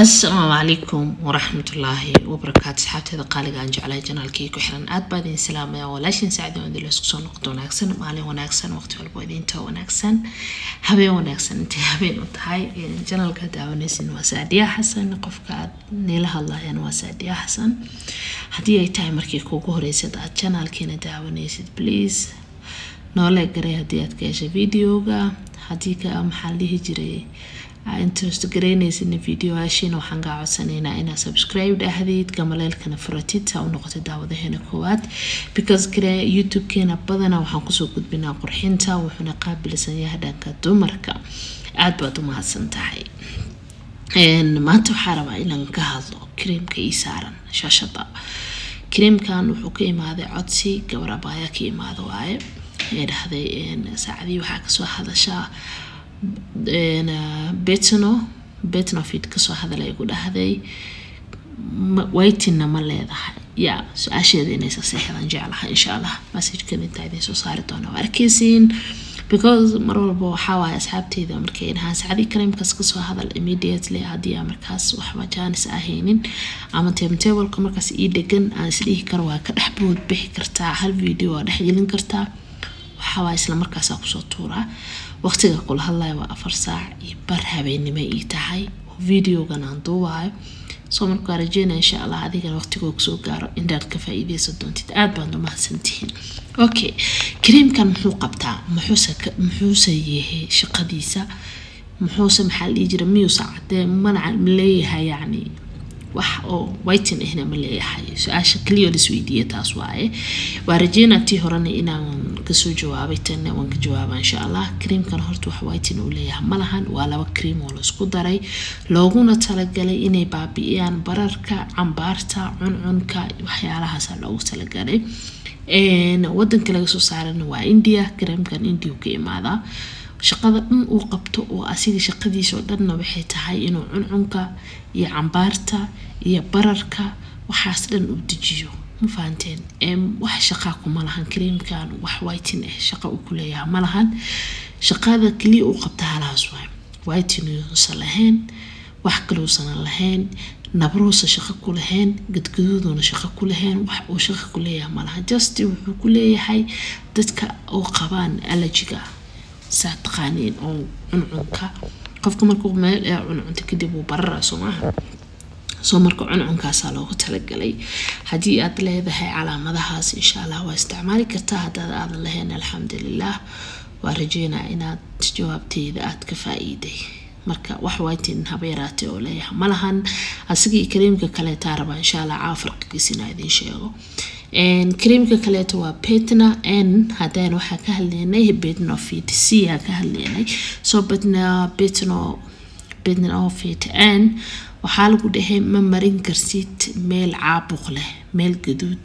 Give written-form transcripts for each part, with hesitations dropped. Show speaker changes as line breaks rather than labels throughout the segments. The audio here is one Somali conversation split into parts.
السلام عليكم ورحمة الله وبركاته. صحابتي قالي عن جعلي جنالكي كحرن آد بعدين سلام يا ولاش نساعدوا عند الاسكسون نقطة وناكسن مالي وناكسن وقت والبعدين تو وناكسن هبي وناكسن انت هبي نطهاي جنالك داونيسن وسادية حسن قفك نيلها الله يعني وسادية حسن هدي اي تايمر كي كوكو ريسد اد جنالكي نداونيسد بليز نولا قري هدي اتكاش فيديوغا هدي كمحالي هجري interest gareynaysa in video-yaashiina waxaan kaa codsanaynaa inaad subscribe dhahdid gamaleelkana furatid saa u noqotay daawadaheena koowaad because YouTube-keena badanaa waxaan kusoo gudbinaa qurxinta wuxuuna qaabilsan yahay dhanka dumarka aad baad u mahadsan tahay maanta waxaan rabaa inaan ka hadlo creamka ii saaran shaashada creamkan wuxuu ka imaaday codsi gabar abaya ka imaado waaye ee dhahday saacadii waxaa kasoo hadashaa betno fit kasoo hadalay ugu dhahday waiting ma leedahay ya su'aasheeda inay saxeexdan jeclahay insha Allah message-kan inta idin soo saari doona arkaysiin because mar walba waxa waay asxaabteeda markay inahan saacadii creamkas kasoo hadal immediately hadii markaas waxba jaanis ahaynin ama timetable-ka markaas ii degan aan isdhihi karo waa ka dhaxbood bixi kartaa hal video waa dhaxgelin kartaa waxa waay isla markaas ku soo tuuraa waqtiga qol hadlay waa 4 saac iyo bar habeenimo ii tahay video-gan aan duubayo soo markaa rajeynaa insha Allah adiga waqtiga ku soo gaaro indaad ka faa'iideysan doontid aad baan u mahadsantihiin okay creamkan muxuu qabtaa muxuu yahay shaqadiisa muxuu maxaa la jira miyuu saacadee manac leeyahay yani wax oo waiting ahna ma leeyahay su'aasha kaliya la isweydiiyay taas waaye waa rajeynaa tii horena inaan ka soo jawaabay tan waan ka jawaabaa insha Allah creamkan horta wax waiting uu leeyahay malahan waa laba cream oo la isku daray looguna talagalay inay baabi'iyaan bararka cambaarta cuncunka waxyaalahaas loogu talagalay wadanka laga soo saarana waa India creamkan India ka imaadaa shaqada uu qabto oo asiga shaqadiisa dhanna waxay tahay inuu cuncunka iyo cambaarta iyo bararka waxaas dhan u dejiyo ma fahanteen wax shaqa kuma lahan creamkan wax waiting shaqa uu ku leeyahay ma lahan shaqada kaliya uu qabta halaas waay waiting uu salahayn wax kale uu sanan lahayn nabruusa shaqa ku lahayn gadgaduuduna shaqa ku lahayn wax uu shaqa ku leeyahay ma lahan just wuxuu ku leeyahay dadka oo qabaan allergiga saatqaaniin oo cuncunka qofka markuu meel ee cuncunta kadib uu barara soo marka cuncunkaas loogu talagalay hadii aad leedahay calaamadahaas insha Allah waa isticmaali kartaa haddii aad lahayn alxamdulillah waa rajeynaa inaad jawaabteeda aad ka faa'iiday marka wax waiting habeeraatay oo leeyahay malahan asigii creamka kale taaraba insha Allah farqigiisina idin sheego creamka kale waa Betna N hadaan waxa ka hadlaynay Betno Fit C ka hadlaynay soo Betno Fit N waxa lagu dhahay ma marin karsid meel caabuq leh meel gaduud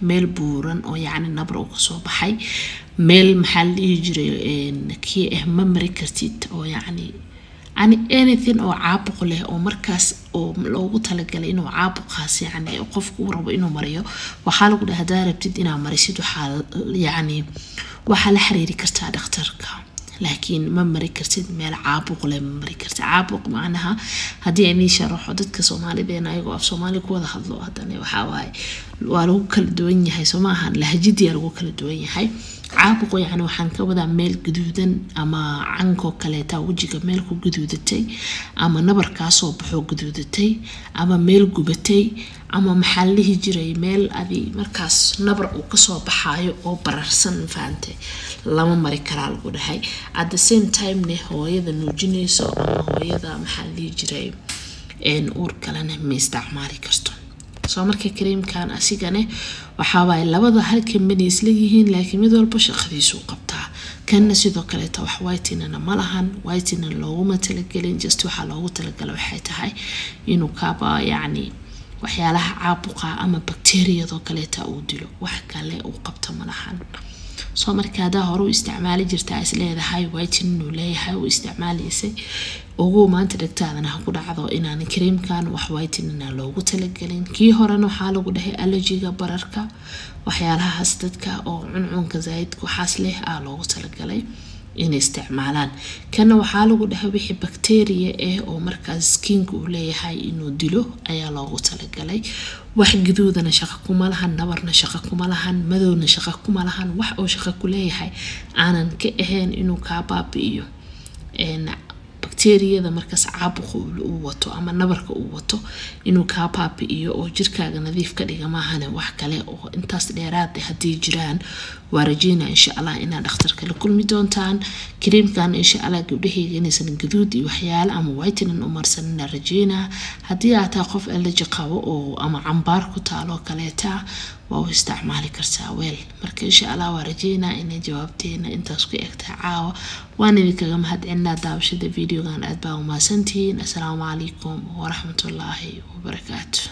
meel buuran oo yaani nabro ka soo baxay meel maxal jiray kii ma marin karsid oo yaani anything oo caabuq leh oo markaas oo loogu talagalay inuu caabuqaas yaani qofku uu rabo inuu mariyo waxa lagu dhahay rabtid inaad marisid waxa yaani waxa la xiriiri kartaa dhakhtarka laakiin ma mari kartid meel caabuq leh ma mari kartid caabuq macnaha hadii ay sharaxo dadka Soomaaliyeed ayagoo af Soomaali ku wada hadlo hadana waxa waay waa lagu kala duwan yahay Soomaalihan lahjadii lagu kala duwan yahay caabuq yaani waxaan ka wadaa meel gaduudan ama canko kale taa wajiga meel ku gaduudatay ama nabarkaas oo baxo gaduudatay ama meel gubatay ama maxallihi jiray meel adi markaas nabar uu ka soo baxayo oo bararsan faante lama mari karaa lagu dhahay at the same time ne hooyada nuujinayso ama hooyada maxallihi jiray uur kalena ma isticmaali karto soo marka creamkan asigane waxa waay labada halka mid isla yihiin laakiin mid walba shaqadiisu qabtaa kana sidoo kale ta wax waiting-na ma lahan waiting loogu talagalay just waxa loogu talagalay waxay tahay inuu kaaba yaani waxyaalaha caabuqa ama bakteeriyada kale ta uu dilo wax kale uu qabto ma lahan soo marka hada hore u isticmaali jirtaa is leedahay waiting uu leeyahay uu isticmaalaysay ugu maanta dhagtaadana ku dhacdo inaan creamkan wax waiting-na loogu talagalin kii horena waxa lagu dhahay allergiga bararka waxyaalahaas dadka oo cuncunka zaid ku xas leh loogu talagalay inay isticmaalaan kana waxaa lagu dhahay wixii bacteria oo markaas skinka uu leeyahay inuu dilo ayaa loogu talagalay wax gaduudana shaqo kuma lahan nabarna shaqo kuma lahan madowna shaqo kuma lahan wax oo shaqo ku leeyahay aanan ka ahayn inuu ka baabi'iyo bacteria markaas caabuqa uu wato ama nabarka uu wato inuu ka baabi'iyo oo jirkaaga nadiif ka dhiga maahan wax kale oo intaas dheeraad ah hadii jiraan waarajina insha Allah inaan dhakhtarka la kulmi doontaan creamkan insha Allah gabdhaheega inaysan gaduud iyo waxyaalo ama whitening u marsanna rajina hadii aad tahay qof allergy qabo oo ama cambaar ku taalo kaleeta waa u isticmaali kartaa weel marka insha Allah waarajina inay jawaabteena intaas ku egtaa caawa waan idinkaga mahadcelinaa daawashada videogan aad baa u mahadsantihiin assalaamu calaykum wa rahmatullaahi wa barakaatuh